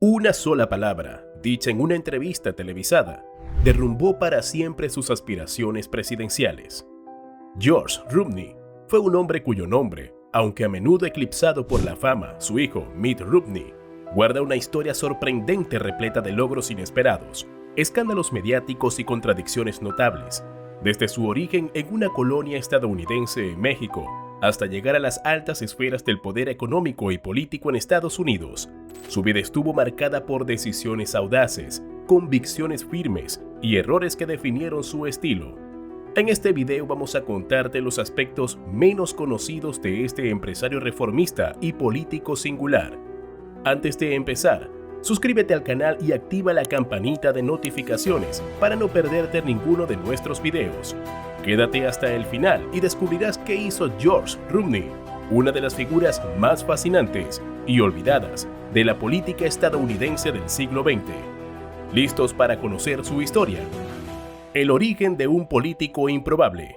Una sola palabra, dicha en una entrevista televisada, derrumbó para siempre sus aspiraciones presidenciales. George Romney fue un hombre cuyo nombre, aunque a menudo eclipsado por la fama, su hijo Mitt Romney, guarda una historia sorprendente repleta de logros inesperados, escándalos mediáticos y contradicciones notables, desde su origen en una colonia estadounidense en México hasta llegar a las altas esferas del poder económico y político en Estados Unidos. Su vida estuvo marcada por decisiones audaces, convicciones firmes y errores que definieron su estilo. En este video vamos a contarte los aspectos menos conocidos de este empresario reformista y político singular. Antes de empezar, suscríbete al canal y activa la campanita de notificaciones para no perderte ninguno de nuestros videos. Quédate hasta el final y descubrirás qué hizo George Romney, una de las figuras más fascinantes y olvidadas de la política estadounidense del siglo XX. ¿Listos para conocer su historia? El origen de un político improbable.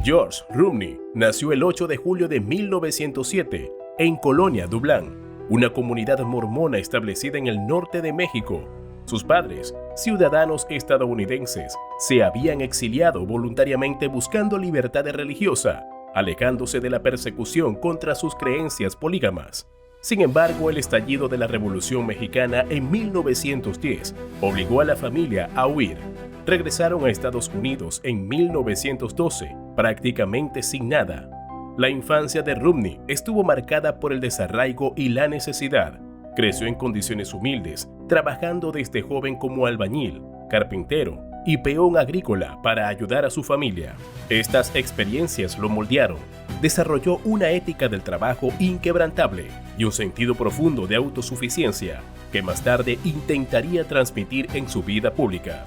George Romney nació el 8 de julio de 1907 en Colonia Dublán, una comunidad mormona establecida en el norte de México. Sus padres, ciudadanos estadounidenses, se habían exiliado voluntariamente buscando libertad religiosa, alejándose de la persecución contra sus creencias polígamas. Sin embargo, el estallido de la Revolución Mexicana en 1910 obligó a la familia a huir. Regresaron a Estados Unidos en 1912, prácticamente sin nada. La infancia de Romney estuvo marcada por el desarraigo y la necesidad. Creció en condiciones humildes, trabajando desde joven como albañil, carpintero y peón agrícola para ayudar a su familia. Estas experiencias lo moldearon. Desarrolló una ética del trabajo inquebrantable y un sentido profundo de autosuficiencia que más tarde intentaría transmitir en su vida pública.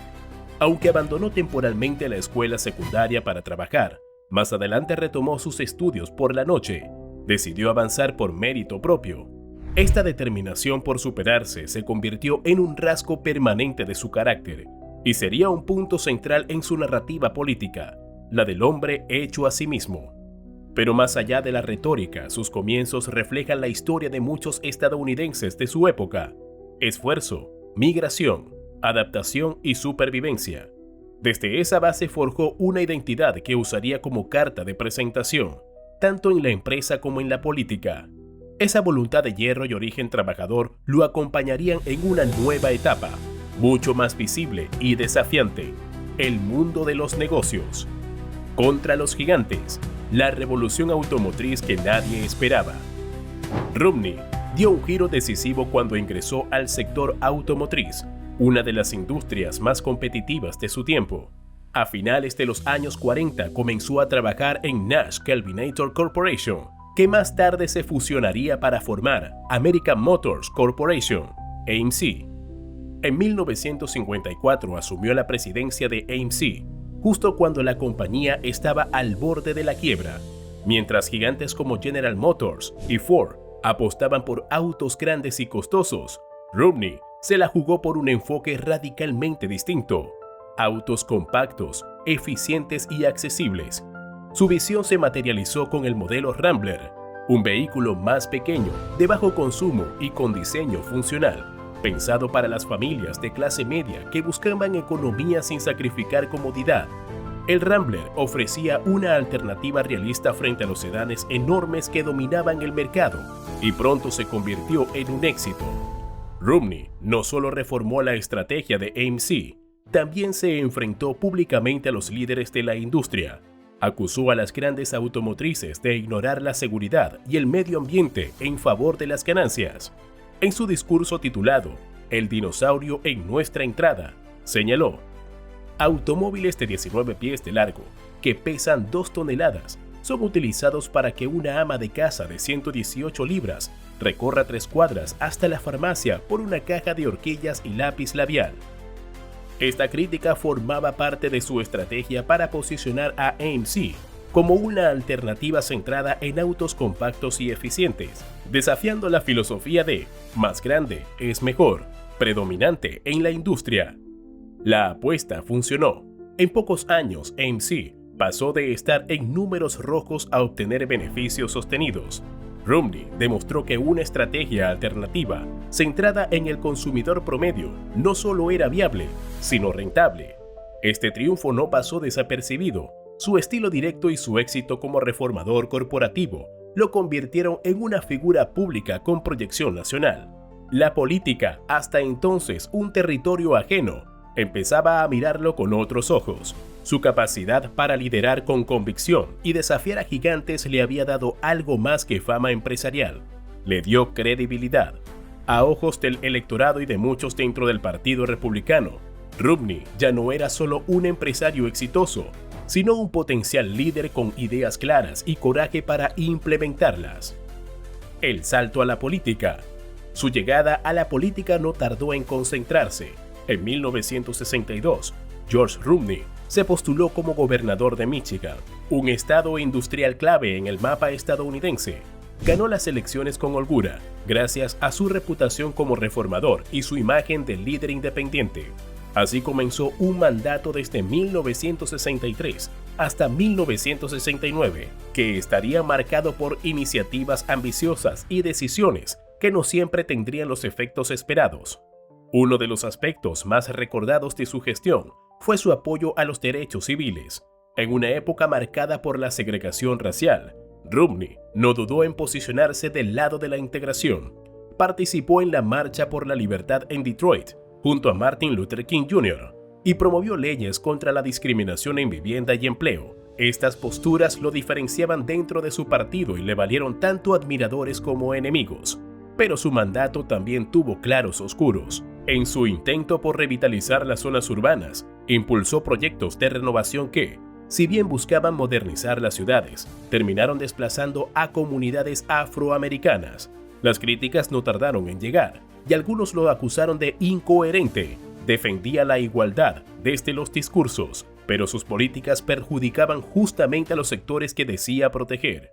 Aunque abandonó temporalmente la escuela secundaria para trabajar, más adelante retomó sus estudios por la noche. Decidió avanzar por mérito propio. Esta determinación por superarse se convirtió en un rasgo permanente de su carácter y sería un punto central en su narrativa política, la del hombre hecho a sí mismo. Pero más allá de la retórica, sus comienzos reflejan la historia de muchos estadounidenses de su época: esfuerzo, migración, adaptación y supervivencia. Desde esa base forjó una identidad que usaría como carta de presentación, tanto en la empresa como en la política. Esa voluntad de hierro y origen trabajador lo acompañarían en una nueva etapa, mucho más visible y desafiante: el mundo de los negocios. Contra los gigantes, la revolución automotriz que nadie esperaba. Romney dio un giro decisivo cuando ingresó al sector automotriz, una de las industrias más competitivas de su tiempo. A finales de los años 40 comenzó a trabajar en Nash Kelvinator Corporation, que más tarde se fusionaría para formar American Motors Corporation, AMC. En 1954 asumió la presidencia de AMC, justo cuando la compañía estaba al borde de la quiebra, mientras gigantes como General Motors y Ford apostaban por autos grandes y costosos. Romney se la jugó por un enfoque radicalmente distinto: autos compactos, eficientes y accesibles. Su visión se materializó con el modelo Rambler, un vehículo más pequeño, de bajo consumo y con diseño funcional, pensado para las familias de clase media que buscaban economía sin sacrificar comodidad. El Rambler ofrecía una alternativa realista frente a los sedanes enormes que dominaban el mercado y pronto se convirtió en un éxito. Romney no solo reformó la estrategia de AMC, también se enfrentó públicamente a los líderes de la industria. Acusó a las grandes automotrices de ignorar la seguridad y el medio ambiente en favor de las ganancias. En su discurso titulado "El dinosaurio en nuestra entrada", señaló: automóviles de 19 pies de largo, que pesan 2 toneladas, son utilizados para que una ama de casa de 118 libras recorra 3 cuadras hasta la farmacia por una caja de horquillas y lápiz labial. Esta crítica formaba parte de su estrategia para posicionar a AMC como una alternativa centrada en autos compactos y eficientes, desafiando la filosofía de "más grande es mejor", predominante en la industria. La apuesta funcionó. En pocos años, AMC pasó de estar en números rojos a obtener beneficios sostenidos. Romney demostró que una estrategia alternativa, centrada en el consumidor promedio, no solo era viable, sino rentable. Este triunfo no pasó desapercibido. Su estilo directo y su éxito como reformador corporativo lo convirtieron en una figura pública con proyección nacional. La política, hasta entonces un territorio ajeno, empezaba a mirarlo con otros ojos. Su capacidad para liderar con convicción y desafiar a gigantes le había dado algo más que fama empresarial. Le dio credibilidad. A ojos del electorado y de muchos dentro del Partido Republicano, Romney ya no era solo un empresario exitoso, sino un potencial líder con ideas claras y coraje para implementarlas. El salto a la política. Su llegada a la política no tardó en concentrarse. En 1962, George Romney se postuló como gobernador de Michigan, un estado industrial clave en el mapa estadounidense. Ganó las elecciones con holgura, gracias a su reputación como reformador y su imagen de líder independiente. Así comenzó un mandato desde 1963 hasta 1969, que estaría marcado por iniciativas ambiciosas y decisiones que no siempre tendrían los efectos esperados. Uno de los aspectos más recordados de su gestión fue su apoyo a los derechos civiles. En una época marcada por la segregación racial, Romney no dudó en posicionarse del lado de la integración. Participó en la Marcha por la Libertad en Detroit, junto a Martin Luther King Jr., y promovió leyes contra la discriminación en vivienda y empleo. Estas posturas lo diferenciaban dentro de su partido y le valieron tanto admiradores como enemigos. Pero su mandato también tuvo claros oscuros. En su intento por revitalizar las zonas urbanas, impulsó proyectos de renovación que, si bien buscaban modernizar las ciudades, terminaron desplazando a comunidades afroamericanas. Las críticas no tardaron en llegar, y algunos lo acusaron de incoherente. Defendía la igualdad desde los discursos, pero sus políticas perjudicaban justamente a los sectores que decía proteger.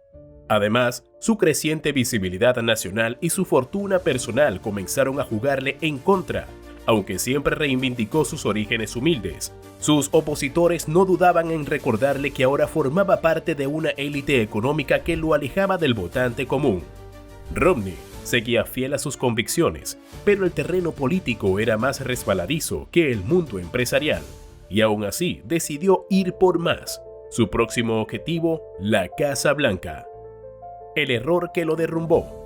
Además, su creciente visibilidad nacional y su fortuna personal comenzaron a jugarle en contra. Aunque siempre reivindicó sus orígenes humildes, sus opositores no dudaban en recordarle que ahora formaba parte de una élite económica que lo alejaba del votante común. Romney seguía fiel a sus convicciones, pero el terreno político era más resbaladizo que el mundo empresarial, y aún así decidió ir por más. Su próximo objetivo, la Casa Blanca. El error que lo derrumbó.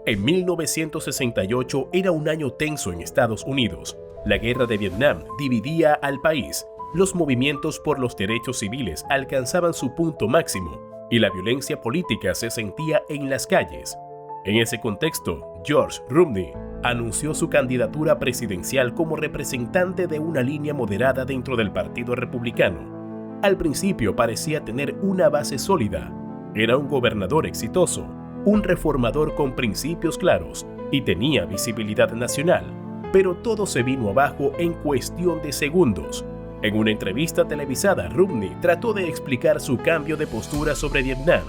En 1968 era un año tenso en Estados Unidos. La guerra de Vietnam dividía al país. Los movimientos por los derechos civiles alcanzaban su punto máximo y la violencia política se sentía en las calles. En ese contexto, George Romney anunció su candidatura presidencial como representante de una línea moderada dentro del Partido Republicano. Al principio parecía tener una base sólida. Era un gobernador exitoso, un reformador con principios claros y tenía visibilidad nacional, pero todo se vino abajo en cuestión de segundos. En una entrevista televisada, Romney trató de explicar su cambio de postura sobre Vietnam.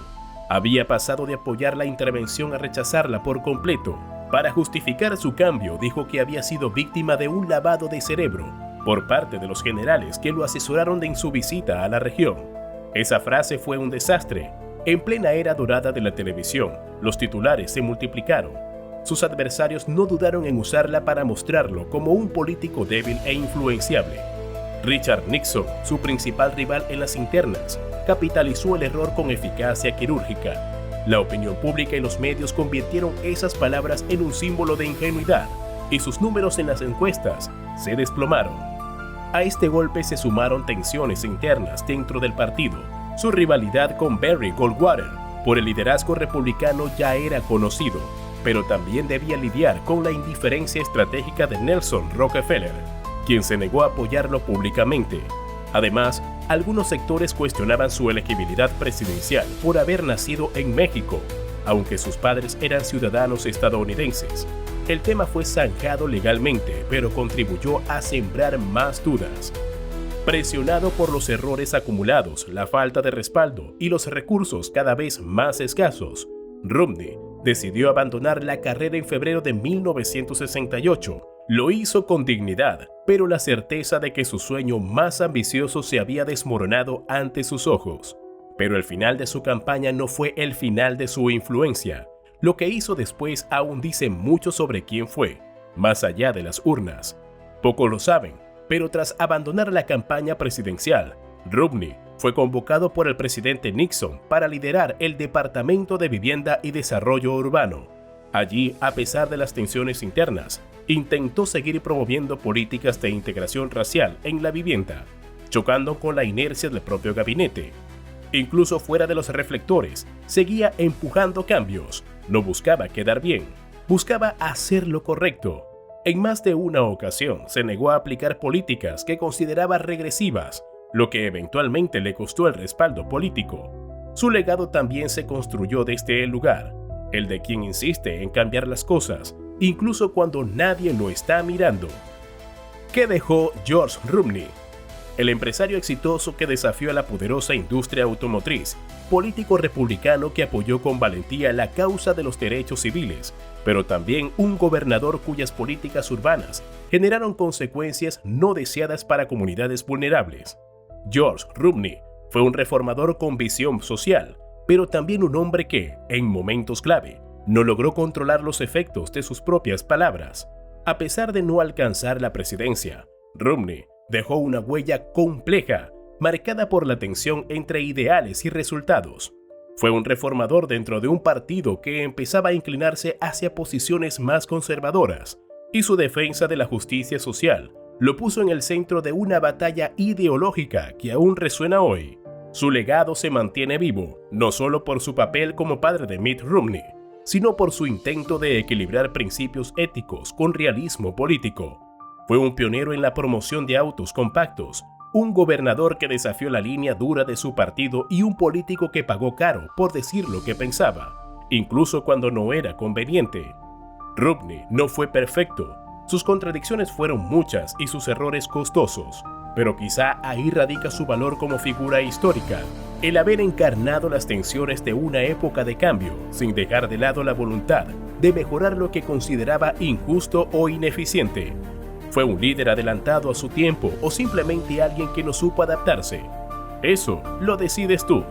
Había pasado de apoyar la intervención a rechazarla por completo. Para justificar su cambio, dijo que había sido víctima de un lavado de cerebro por parte de los generales que lo asesoraron en su visita a la región. Esa frase fue un desastre. En plena era dorada de la televisión, los titulares se multiplicaron. Sus adversarios no dudaron en usarla para mostrarlo como un político débil e influenciable. Richard Nixon, su principal rival en las internas, capitalizó el error con eficacia quirúrgica. La opinión pública y los medios convirtieron esas palabras en un símbolo de ingenuidad, y sus números en las encuestas se desplomaron. A este golpe se sumaron tensiones internas dentro del partido. Su rivalidad con Barry Goldwater por el liderazgo republicano ya era conocido, pero también debía lidiar con la indiferencia estratégica de Nelson Rockefeller, quien se negó a apoyarlo públicamente. Además, algunos sectores cuestionaban su elegibilidad presidencial por haber nacido en México, aunque sus padres eran ciudadanos estadounidenses. El tema fue zanjado legalmente, pero contribuyó a sembrar más dudas. Presionado por los errores acumulados, la falta de respaldo y los recursos cada vez más escasos, Romney decidió abandonar la carrera en febrero de 1968. Lo hizo con dignidad, pero la certeza de que su sueño más ambicioso se había desmoronado ante sus ojos. Pero el final de su campaña no fue el final de su influencia. Lo que hizo después aún dice mucho sobre quién fue, más allá de las urnas. Pocos lo saben, pero tras abandonar la campaña presidencial, Rumney fue convocado por el presidente Nixon para liderar el Departamento de Vivienda y Desarrollo Urbano. Allí, a pesar de las tensiones internas, intentó seguir promoviendo políticas de integración racial en la vivienda, chocando con la inercia del propio gabinete. Incluso fuera de los reflectores, seguía empujando cambios. No buscaba quedar bien, buscaba hacer lo correcto. En más de una ocasión se negó a aplicar políticas que consideraba regresivas, lo que eventualmente le costó el respaldo político. Su legado también se construyó desde el lugar, el de quien insiste en cambiar las cosas, incluso cuando nadie lo está mirando. ¿Qué dejó George Rumney? El empresario exitoso que desafió a la poderosa industria automotriz, político republicano que apoyó con valentía la causa de los derechos civiles, pero también un gobernador cuyas políticas urbanas generaron consecuencias no deseadas para comunidades vulnerables. George Rumney fue un reformador con visión social, pero también un hombre que, en momentos clave, no logró controlar los efectos de sus propias palabras. A pesar de no alcanzar la presidencia, Rumney dejó una huella compleja, marcada por la tensión entre ideales y resultados. Fue un reformador dentro de un partido que empezaba a inclinarse hacia posiciones más conservadoras, y su defensa de la justicia social lo puso en el centro de una batalla ideológica que aún resuena hoy. Su legado se mantiene vivo, no solo por su papel como padre de Mitt Romney, sino por su intento de equilibrar principios éticos con realismo político. Fue un pionero en la promoción de autos compactos, un gobernador que desafió la línea dura de su partido y un político que pagó caro por decir lo que pensaba, incluso cuando no era conveniente. Rumney no fue perfecto, sus contradicciones fueron muchas y sus errores costosos, pero quizá ahí radica su valor como figura histórica, el haber encarnado las tensiones de una época de cambio sin dejar de lado la voluntad de mejorar lo que consideraba injusto o ineficiente. ¿Fue un líder adelantado a su tiempo o simplemente alguien que no supo adaptarse? Eso lo decides tú.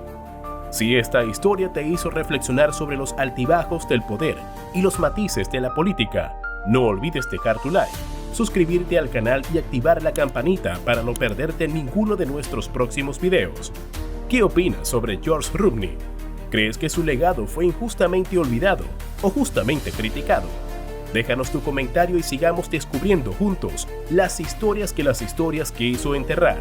Si esta historia te hizo reflexionar sobre los altibajos del poder y los matices de la política, no olvides dejar tu like, suscribirte al canal y activar la campanita para no perderte ninguno de nuestros próximos videos. ¿Qué opinas sobre George Rumney? ¿Crees que su legado fue injustamente olvidado o justamente criticado? Déjanos tu comentario y sigamos descubriendo juntos las historias que quiso enterrar.